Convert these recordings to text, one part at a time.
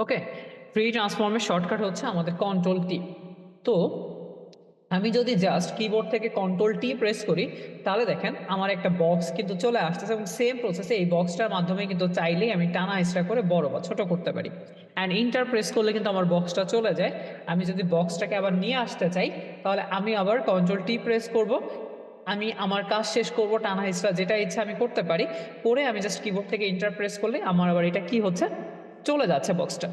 ওকে, free ট্রান্সফর্মের shortcut হচ্ছে আমাদের control T. তো আমি যদি জাস্ট কিবোর্ড থেকে কন্ট্রোল টি প্রেস করি তাহলে দেখেন আমার একটা বক্স কিন্তু চলে আসতেছে এবং সেম প্রসেসে এই বক্সটার মাধ্যমে কিন্তু চাইলেই আমি টানা হিচড়া করে বড় বা ছোট করতে পারি। অ্যান্ড ইন্টার প্রেস করলে কিন্তু আমার বক্সটা চলে যায়। আমি যদি বক্সটাকে আবার নিয়ে আসতে চাই তাহলে আমি আবার কন্ট্রোল টি প্রেস করব। আমি আমার কাজ শেষ করব, টানা হিচড়া যেটা ইচ্ছা আমি করতে পারি। করে আমি জাস্ট কিবোর্ড থেকে ইন্টার প্রেস করলে আমার আবার এটা কি হচ্ছে, চলে যাচ্ছে বক্সটা।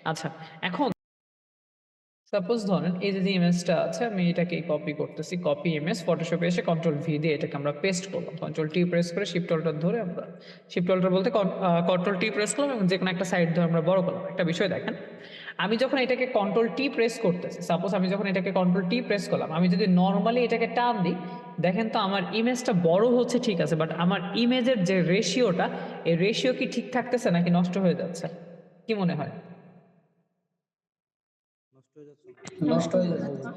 আচ্ছা, এখন সাপোজ ধরেন এই যে ইমেজটা আছে, আমি এটাকে কপি করতেছি, কপি ইমেজ, ফটোশপে এসে কন্ট্রোল ভি দিয়ে এটাকে আমরা পেস্ট করলাম। কন্ট্রোল টি প্রেস করে শিফট অল্টার ধরে আমরা, শিফট অল্টার বলতে কন্ট্রোল টি প্রেস করলাম এবং যে কোনো একটা সাইড ধরে আমরা বড় করলাম। একটা বিষয় দেখেন, আমি যখন এটাকে কন্ট্রোল টি প্রেস করতেছি, সাপোজ আমি যখন এটাকে কন্ট্রোল টি প্রেস করলাম, আমি যদি নর্মালি এটাকে টান দিই, দেখেন তো আমার ইমেজটা বড় হচ্ছে ঠিক আছে, বাট আমার ইমেজের যে রেশিওটা, এই রেশিও কি ঠিক থাকতেছে নাকি নষ্ট হয়ে যাচ্ছে? কি মনে হয়? নষ্ট হয়ে যাচ্ছে।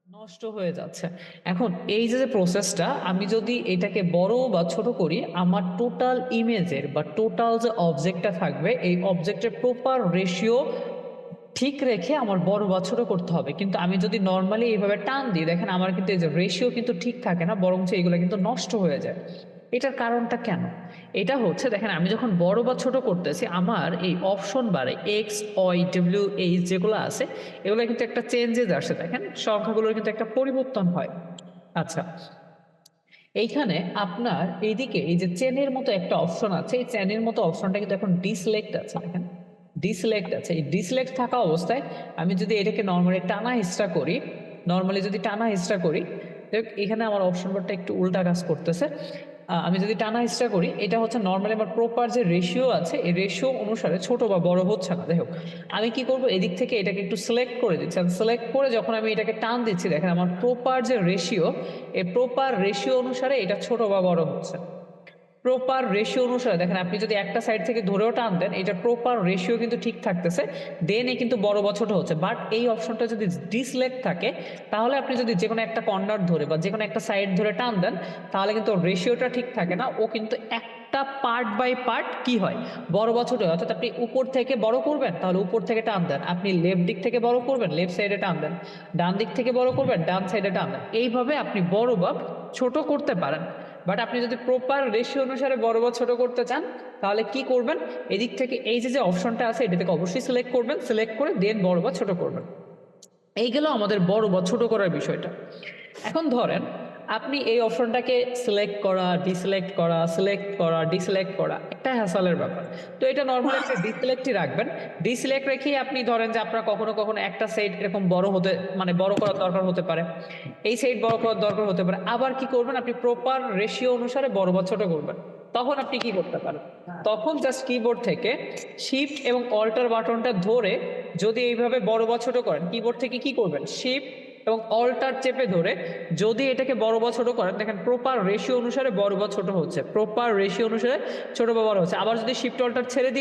নষ্ট হয়ে যাচ্ছে। এখন এই যে প্রসেসটা, আমি যদি এটাকে বড় বা ছোট করি, আমার টোটাল ইমেজের বা টোটাল যে অবজেক্টটা থাকবে, এই অবজেক্টের প্রপার রেশিও ঠিক রেখে আমার বড় বা ছোট করতে হবে। কিন্তু আমি যদি নর্মালি এইভাবে টান দিই, দেখেন আমার কিন্তু এই যে রেশিও কিন্তু ঠিক থাকে না, বরঞ্চ এগুলো কিন্তু নষ্ট হয়ে যায়। এটার কারণটা কেন? এটা হচ্ছে দেখেন, আমি যখন বড় বা ছোট করতেছি, আমার এই অপশন বারে এক্স, ওয়াই, ডব্লিউ, এইচ যেগুলো আছে, এগুলো কিন্তু একটা চেঞ্জেস আসে। দেখেন সংখ্যাগুলোর কিন্তু একটা পরিবর্তন হয়। আচ্ছা, এইখানে আপনার এইদিকে এই যে চেনের মতো একটা অপশন আছে, এই চেনের মতো অপশনটা কিন্তু এখন ডিসিলেক্ট আছে। দেখেন ডিসিলেক্ট আছে। এই ডিসিলেক্ট থাকা অবস্থায় আমি যদি এটাকে নর্মালি টানা হিস্ট্রা করি, নর্মালি যদি টানা হিস্ট্রা করি, এখানে আমার অপশন বারটা একটু উল্টা কাজ করতেছে। আমি যদি টানা হিস্ট্রা করি, এটা হচ্ছে নর্মালি আমার প্রপার যে রেশিও আছে, এই রেশিও অনুসারে ছোট বা বড় হচ্ছে না। যাই হোক, আমি কি করব, এদিক থেকে এটাকে একটু সিলেক্ট করে দিচ্ছি। সিলেক্ট করে যখন আমি এটাকে টান দিচ্ছি, দেখেন আমার প্রপার যে রেশিও, এই প্রপার রেশিও অনুসারে এটা ছোট বা বড় হচ্ছে। প্রপার রেশিও অনুসারে দেখেন, আপনি যদি একটা সাইড থেকে ধরেও টান দেন, এটা প্রপার রেশিও কিন্তু ঠিক থাকতেছে, দেন এ কিন্তু বড় বা ছোট হচ্ছে। বাট এই অপশনটা যদি ডিসলেক্ট থাকে, তাহলে আপনি যদি যে কোনো একটা কর্নার ধরে বা যে কোনো একটা সাইড ধরে টান দেন, তাহলে কিন্তু রেশিওটা ঠিক থাকে না, ও কিন্তু একটা পার্ট বাই পার্ট কি হয়, বড় বা ছোট হয়। অর্থাৎ আপনি উপর থেকে বড় করবেন, তাহলে উপর থেকে টান দেন। আপনি লেফট দিক থেকে বড় করবেন, লেফট সাইডে টান দেন। ডান দিক থেকে বড় করবেন, ডান সাইডে টান দেন। এইভাবে আপনি বড় বা ছোট করতে পারেন। বাট আপনি যদি প্রপার রেশিও অনুসারে বড় বা ছোট করতে চান, তাহলে কি করবেন, এদিক থেকে এই যে অপশনটা আছে, এটা থেকে অবশ্যই সিলেক্ট করবেন, সিলেক্ট করে দেন বড় বা ছোট করবেন। এই গেল আমাদের বড় বা ছোট করার বিষয়টা। এখন ধরেন আপনি এই অপশনটাকে সিলেক্ট করা, ডিসিলেক্ট করা, সিলেক্ট করা, ডিসিলেক্ট করা একটা হ্যাসেলের ব্যাপার। তো এটা নর্মালি আপনি ডিসিলেক্টই রাখবেন। ডিসিলেক্ট রেখেই আপনি ধরেন যে আপনার কখনো কখনো একটা সাইড এরকম বড় হতে, মানে বড় করার দরকার হতে পারে, এই সাইড বড় করার দরকার হতে পারে। আবার কি করবেন, আপনি প্রপার রেশিও অনুসারে বড় বা ছোট করবেন। তখন আপনি কি করতে পারেন, তখন জাস্ট কিবোর্ড থেকে শিফট এবং অল্টার বাটনটা ধরে যদি এইভাবে বড় বা ছোট করেন, কিবোর্ড থেকে কি করবেন, শিফট এবং অল্টার চেপে ধরে যদি এটাকে বড় বা ছোট করেন, দেখেন প্রপার রেশিও অনুসারে বড় বা ছোট হচ্ছে, প্রপার রেশিও অনুসারে ছোট বা বড় হচ্ছে। আবার যদি শিফট অল্টার ছেড়ে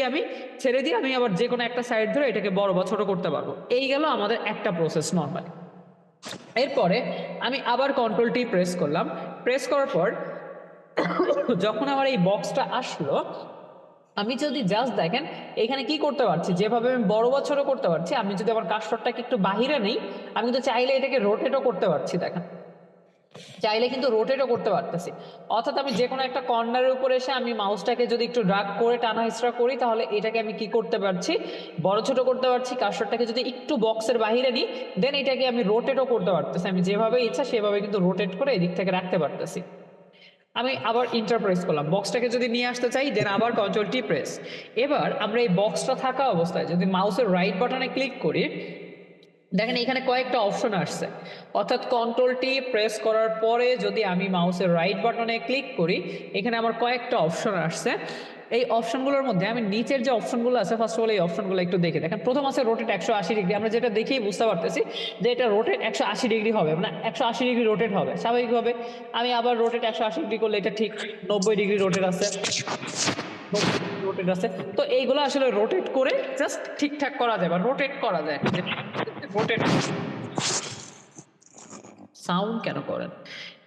দিয়ে আমি আবার যে কোনো একটা সাইড ধরে এটাকে বড় বা ছোট করতে পারবো। এই গেল আমাদের একটা প্রসেস নর্মালি। এরপরে আমি আবার কন্ট্রোল টি প্রেস করলাম। প্রেস করার পর যখন আমার এই বক্সটা আসলো, আমি যদি জাস্ট দেখেন এখানে কি করতে পারছি, যেভাবে আমি বড় বা ছোট করতে পারছি, আমি যদি আমার কার্সরটাকে একটু বাহিরে নেই, আমি কিন্তু চাইলে এটাকে রোটেটও করতে পারছি। দেখেন চাইলে কিন্তু রোটেটও করতে পারতেছি। অর্থাৎ আমি যে কোনো একটা কর্নারের উপরে এসে আমি মাউসটাকে যদি একটু ড্রাগ করে টানা হিচড়া করি, তাহলে এটাকে আমি কি করতে পারছি, বড় ছোট করতে পারছি। কার্সরটাকে যদি একটু বক্সের বাহিরে নিই, দেন এটাকে আমি রোটেটও করতে পারতেছি। আমি যেভাবে ইচ্ছা সেভাবে কিন্তু রোটেট করে এদিক থেকে রাখতে পারতেছি। আমি আবার ইন্টার প্রেস করলাম, বক্সটাকে যদি নিয়ে আসতে চাই, দেন আবার কন্ট্রোল টি প্রেস। এবার আমরা এই বক্সটা থাকা অবস্থায় যদি মাউসের রাইট বাটনে ক্লিক করি, দেখেন এখানে কয়েকটা অপশন আসছে। অর্থাৎ কন্ট্রোল টি প্রেস করার পরে যদি আমি মাউসের রাইট বাটনে ক্লিক করি, এখানে আমার কয়েকটা অপশন আসছে। এই অপশনগুলোর মধ্যে আমি নিচের যে অপশনগুলো আছে, ফার্স্ট অফ অল এই অপশনগুলো একটু দেখে দেখেন। প্রথম আছে রোটেট 180 ডিগ্রি। আমরা যেটা দেখেই বুঝতে পারতেছি যে এটা রোটেট 180 ডিগ্রি হবে, মানে 180 ডিগ্রি রোটেট হবে স্বাভাবিকভাবে। আমি আবার রোটেট 180 ডিগ্রি করলে এটা ঠিক 90 ডিগ্রি রোটেট আছে, রোটেট আছে। তো এইগুলো আসলে রোটেট করে জাস্ট ঠিকঠাক করা যায় বা রোটেট করা যায়। রোটেট সাউন্ড কেন করেন,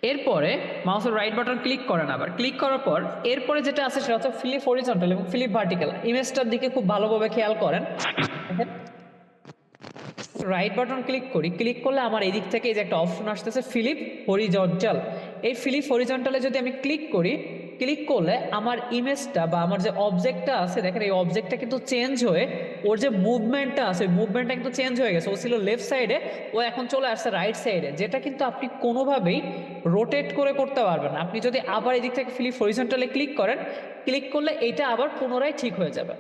এরপরে মাউসের রাইট বাটন ক্লিক করেন, আবার ক্লিক করার পর এরপরে যেটা আছে সেটা হচ্ছে ফ্লিপ হরিজন্টাল এবং ফ্লিপ ভার্টিক্যাল। ইমেজটার দিকে খুব ভালোভাবে খেয়াল করেন। দেখেন রাইট বাটন ক্লিক করি, ক্লিক করলে আমার এদিক থেকে এই যে একটা অপশন আসতেছে ফ্লিপ হরিজন্টাল। এই ফ্লিপ হরিজন্টালে যদি আমি ক্লিক করি, ক্লিক করলে আমার ইমেজটা বা আমার যে অবজেক্টটা আছে দেখেন এই অবজেক্টটা কিন্তু চেঞ্জ হয়ে ওর যে মুভমেন্টটা আছে মুভমেন্টটা কিন্তু চেঞ্জ হয়ে গেছে। ও ছিল লেফট সাইডে, ও এখন চলে আসছে রাইট সাইডে, যেটা কিন্তু আপনি কোনোভাবেই রোটেট করে করতে পারবেন না। আপনি যদি আবার এদিক থেকে ফ্লিপ হরিজন্টালে ক্লিক করেন, ক্লিক করলে এটা আবার পুনরায় ঠিক হয়ে যাবে।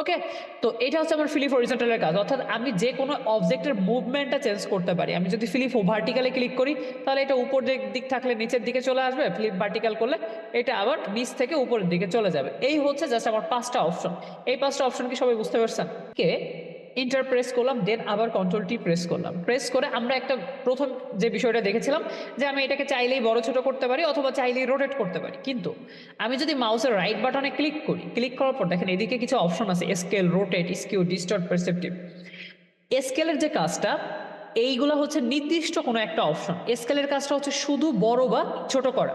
ওকে, তো এটা হচ্ছে আমার ফ্লিপ হরিজন্টালের কাজ, অর্থাৎ আমি যে কোনো অবজেক্টের মুভমেন্টটা চেঞ্জ করতে পারি। আমি যদি ফ্লিপ ভার্টিক্যালে ক্লিক করি তাহলে এটা উপর দিক থাকলে নিচের দিকে চলে আসবে, ফ্লিপ ভার্টিক্যাল করলে এটা আবার নিচ থেকে উপরের দিকে চলে যাবে। এই হচ্ছে জাস্ট আমার 5টা অপশন। এই 5টা অপশন কি সবাই বুঝতে পারছেন? কে ইন্টার প্রেস করলাম, দেন আবার কন্ট্রোল টি প্রেস করলাম। প্রেস করে আমরা একটা প্রথম যে বিষয়টা দেখেছিলাম যে আমি এটাকে চাইলেই বড় ছোট করতে পারি অথবা চাইলেই রোটেট করতে পারি। কিন্তু আমি যদি মাউসের রাইট বাটনে ক্লিক করি, ক্লিক করার পর দেখেন এদিকে কিছু অপশন আছে, scale, rotate, skew, distort, perceptive. স্কেলের যে কাজটা, এইগুলো হচ্ছে নির্দিষ্ট কোনো একটা অপশন। স্কেলের কাজটা হচ্ছে শুধু বড় বা ছোট করা।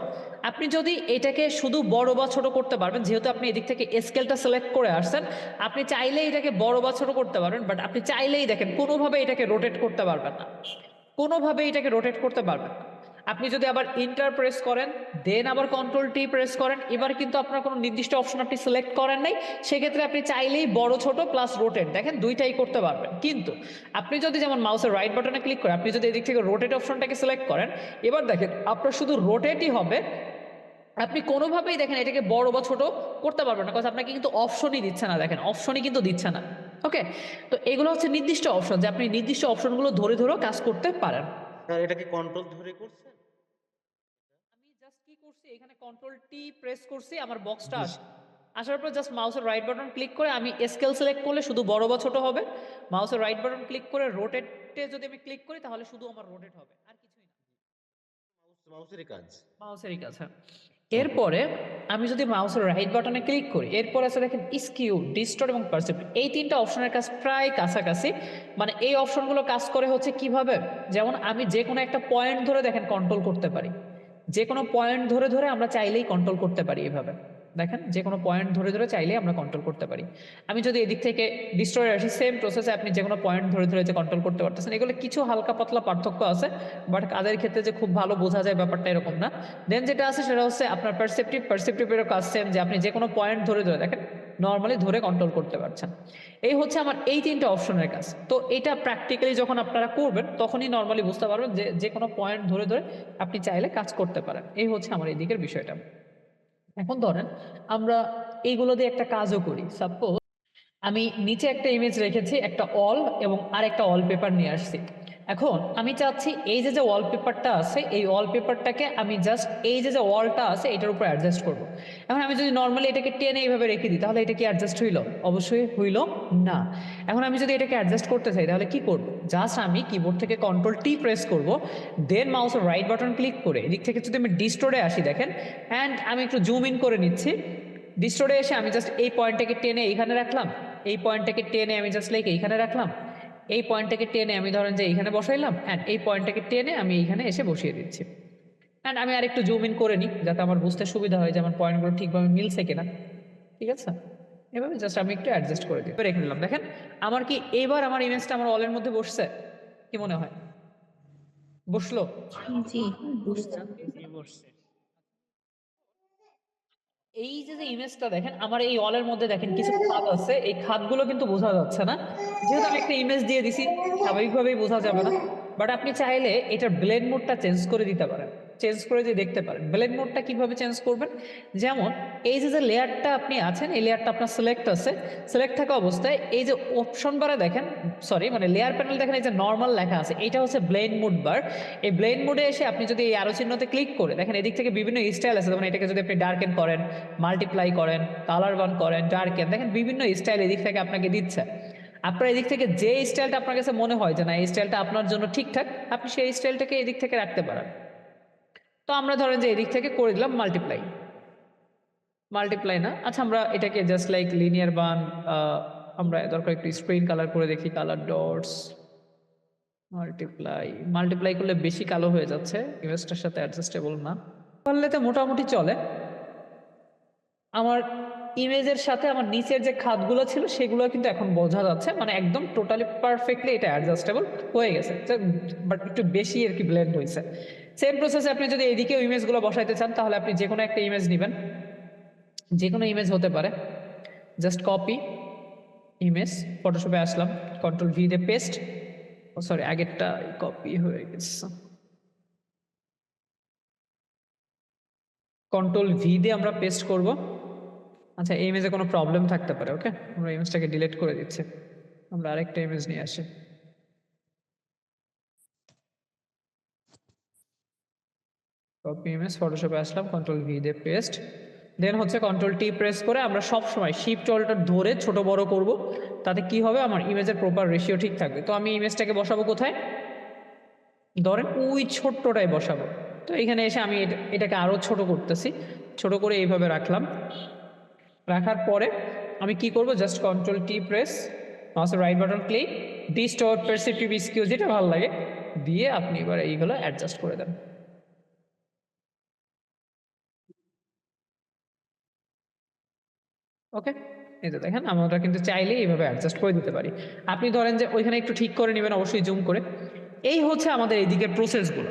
আপনি যদি এটাকে শুধু বড় বা ছোট করতে পারবেন, যেহেতু আপনি এদিক থেকে স্কেলটা সিলেক্ট করে আসছেন, আপনি চাইলেই এটাকে বড় বা ছোট করতে পারবেন, বাট আপনি চাইলেই দেখেন কোনোভাবে এটাকে রোটেট করতে পারবেন না, কোনোভাবে এটাকে রোটেট করতে পারবেন না। আপনি যদি আবার ইন্টার প্রেস করেন, দেন আবার কন্ট্রোল টি প্রেস করেন, এবার কিন্তু আপনার কোনো নির্দিষ্ট অপশন আপনি সিলেক্ট করেন নাই, সেক্ষেত্রে আপনি চাইলেই বড় ছোট প্লাস রোটেট দেখেন দুইটাই করতে পারবেন। কিন্তু আপনি যদি যেমন মাউসের রাইট বাটনে ক্লিক করেন, আপনি যদি এদিক থেকে রোটেট অপশনটাকে সিলেক্ট করেন, এবার দেখেন আপনার শুধু রোটেটই হবে, আপনি কোনোভাবেই দেখেন এটাকে বড় বা ছোট করতে পারবেন না, কারণ আপনাকে কিন্তু অপশনই দিচ্ছে না। দেখেন অপশনই কিন্তু দিচ্ছে না। ওকে, তো এগুলো হচ্ছে নির্দিষ্ট অপশন, যে আপনি নির্দিষ্ট অপশনগুলো ধরে ধরে কাজ করতে পারেন। স্যার এটা কি কন্ট্রোল ধরে করছেন? আমি জাস্ট কি করছি, এখানে কন্ট্রোল টি প্রেস করছি, আমার বক্সটা জি। আসার পর জাস্ট মাউসের রাইট বাটন ক্লিক করে আমি স্কেল সিলেক্ট করলে শুধু বড় বা ছোট হবে। মাউসের রাইট বাটন ক্লিক করে রোটেটে যদি আমি ক্লিক করি তাহলে শুধু আমার রোটেট হবে, আর কিছুই না। মাউসেরই কাজ। মাউসেরই কাছে। ওকে। এরপরে আমি যদি মাউসের রাইট বাটনে ক্লিক করি, এরপর আছে দেখেন স্কিউ, ডিস্টর্ট এবং পারসেপ্টিভ। এই 3টা অপশনের কাজ প্রায় কাছাকাছি। মানে এই অপশনগুলো কাজ করে হচ্ছে কিভাবে, যেমন আমি যে কোনো একটা পয়েন্ট ধরে দেখেন কন্ট্রোল করতে পারি, যে কোনো পয়েন্ট ধরে ধরে আমরা চাইলেই কন্ট্রোল করতে পারি। এভাবে দেখেন যে কোনো পয়েন্ট ধরে ধরে চাইলেই আমরা কন্ট্রোল করতে পারি। আমি যদি এদিক থেকে ডিস্ট্রয় আসি, সেম প্রসেসে আপনি যে কোনো পয়েন্ট ধরে ধরে যে কন্ট্রোল করতে পারতেছেন। এগুলো কিছু হালকা পাতলা পার্থক্য আছে, বাট কাজের ক্ষেত্রে যে খুব ভালো বোঝা যায় ব্যাপারটা এরকম না। দেন যেটা আছে সেটা হচ্ছে আপনার পারসেপটিভেরও কাজ সেম, যে আপনি যে কোনো পয়েন্ট ধরে ধরে দেখেন নর্মালি ধরে কন্ট্রোল করতে পারছেন। এই হচ্ছে আমার এই 3টা অপশনের কাজ। তো এটা প্র্যাকটিক্যালি যখন আপনারা করবেন তখনই নর্মালি বুঝতে পারবেন যে যে কোনো পয়েন্ট ধরে ধরে আপনি চাইলে কাজ করতে পারেন। এই হচ্ছে আমার এই দিকের বিষয়টা। এখন ধরেন আমরা এইগুলো দিয়ে একটা কাজও করি। সাপোজ আমি নিচে একটা ইমেজ রেখেছি, একটা অল এবং আরেকটা ওয়ালপেপার নিয়ে আসছি। এখন আমি চাচ্ছি এই যে ওয়ালপেপারটা আছে এই ওয়ালপেপারটাকে আমি জাস্ট এই যে ওয়ালটা আছে এটার উপর অ্যাডজাস্ট করব। এখন আমি যদি নর্মালি এটাকে টেনে এইভাবে রেখে দিই তাহলে এটা কি অ্যাডজাস্ট হইল? অবশ্যই হইল না। এখন আমি যদি এটাকে অ্যাডজাস্ট করতে চাই তাহলে কি করব? জাস্ট আমি কিবোর্ড থেকে কন্ট্রোল টি প্রেস করব, দেন মাউসের রাইট বাটন ক্লিক করে এদিক থেকে যদি আমি ডিস্টোরে আসি দেখেন, অ্যান্ড আমি একটু জুম ইন করে নিচ্ছি। ডিস্টোরে এসে আমি জাস্ট এই পয়েন্টটাকে টেনে এইখানে রাখলাম, এই পয়েন্টটাকে টেনে আমি জাস্ট লাইক এইখানে রাখলাম, এই পয়েন্টটাকে টেনে আমি ধরেন যে এইখানে বসাইলাম, অ্যান্ড এই পয়েন্টটাকে টেনে আমি এইখানে এসে বসিয়ে দিচ্ছি। অ্যান্ড আমি আরেকটু জুম ইন করে নিই যাতে আমার বুঝতে সুবিধা হয় যে আমার পয়েন্টগুলো ঠিকভাবে মিলছে কিনা। ঠিক আছে, এভাবে জাস্ট আমি একটু অ্যাডজাস্ট করে দিই, রেখে দিলাম। দেখেন আমার কি এবার আমার ইমেজটা আমার অলের মধ্যে বসছে? কি মনে হয়, বসলো? জি, বুঝছি। এই যে ইমেজটা দেখেন আমার এই ওয়ালের মধ্যে দেখেন কিছু খাদ আছে, এই খাদগুলো কিন্তু বোঝা যাচ্ছে না, যেহেতু আমি একটা ইমেজ দিয়ে দিছি স্বাভাবিকভাবেই বোঝা যাবে না। বাট আপনি চাইলে এটার ব্লেন্ড মোডটা চেঞ্জ করে দিতে পারেন, চেঞ্জ করে দিয়ে দেখতে পারেন। ব্লেন্ড মোডটা কিভাবে চেঞ্জ করবেন, যেমন এই যে লেয়ারটা আপনি আছেন এই লেয়ারটা আপনার সিলেক্ট আছে, সিলেক্ট থাকা অবস্থায় এই যে অপশন বারে দেখেন, সরি মানে লেয়ার প্যানেল দেখেন, এই যে নর্মাল লেখা আছে এটা হচ্ছে ব্লেন্ড মোড বার। এই ব্লেন্ড মোডে এসে আপনি যদি এই আরো চিহ্নতে ক্লিক করে দেখেন এদিক থেকে বিভিন্ন স্টাইল আছে, যেমন এটাকে যদি আপনি ডার্কেন করেন, মাল্টিপ্লাই করেন, কালার বান করেন, ডার্কেন, দেখেন বিভিন্ন স্টাইল এদিক থেকে আপনাকে দিচ্ছে। আপনার এদিক থেকে যে স্টাইলটা আপনার কাছে মনে হয় যে না এই স্টাইলটা আপনার জন্য ঠিকঠাক, আপনি সেই স্টাইলটাকে এদিক থেকে রাখতে পারেন। তো আমরা ধরেন যে এদিক থেকে করে দিলাম মাল্টিপ্লাই, মাল্টিপ্লাই না, আচ্ছা আমরা এটাকে জাস্ট লাইক লিনিয়ার বান, আমরা দরকার একটু স্ক্রিন কালার করে দেখি, কালার ডটস, মাল্টিপ্লাই করলে বেশি কালো হয়ে যাচ্ছে, ইমেজটার সাথে অ্যাডজাস্টেবল না। পারলেতে মোটামুটি চলে। আমার ইমেজের সাথে আমার নিচের যে খাতগুলো ছিল সেগুলো কিন্তু এখন বোঝা যাচ্ছে, মানে একদম টোটালি পারফেক্টলি এটা অ্যাডজাস্টেবল হয়ে গেছে, বাট একটু বেশি আর কি ব্লেন্ড হয়েছে। সেম প্রসেসে আপনি যদি এইদিকেও ইমেজগুলো বসাইতে চান তাহলে আপনি যে কোনো একটা ইমেজ নেবেন, যে কোনো ইমেজ হতে পারে, জাস্ট কপি ইমেজ, ফটোশপে আসলাম, কন্ট্রোল ভি দিয়ে পেস্ট, ও সরি আগেরটা কপি হয়ে গেছে, কন্ট্রোল ভি দিয়ে আমরা পেস্ট করব। আচ্ছা এই ইমেজে কোনো প্রবলেম থাকতে পারে, ওকে আমরা ইমেজটাকে ডিলিট করে দিচ্ছি, আমরা আরেকটা ইমেজ নিয়ে আসি। কপি ইমেজ, ফটোশপে আসলাম, কন্ট্রোল ভি দিয়ে পেস্ট, দেন হচ্ছে কন্ট্রোল টি প্রেস করে আমরা সব সময় শিফট অল্টার ধরে ছোট বড় করব, তাতে কি হবে আমার ইমেজের প্রপার রেশিও ঠিক থাকবে। তো আমি ইমেজটাকে বসাবো কোথায়, ধরেন ওই ছোট্টটাই বসাবো। তো এখানে এসে আমি এটাকে আরো ছোট করতেছি, ছোট করে এইভাবে রাখলাম। রাখার পরে আমি কি করব, জাস্ট কন্ট্রোল টি প্রেস, মাউসের right button click, distort perceptive skew যেটা ভালো লাগে দিয়ে আপনি এবার এইগুলো অ্যাডজাস্ট করে দেন। ওকে, এই যে দেখেন আমরা কিন্তু চাইলেই এইভাবে অ্যাডজাস্ট করে দিতে পারি। আপনি ধরেন যে ওইখানে একটু ঠিক করে নেবেন, অবশ্যই জুম করে। এই হচ্ছে আমাদের এইদিকের প্রসেসগুলো।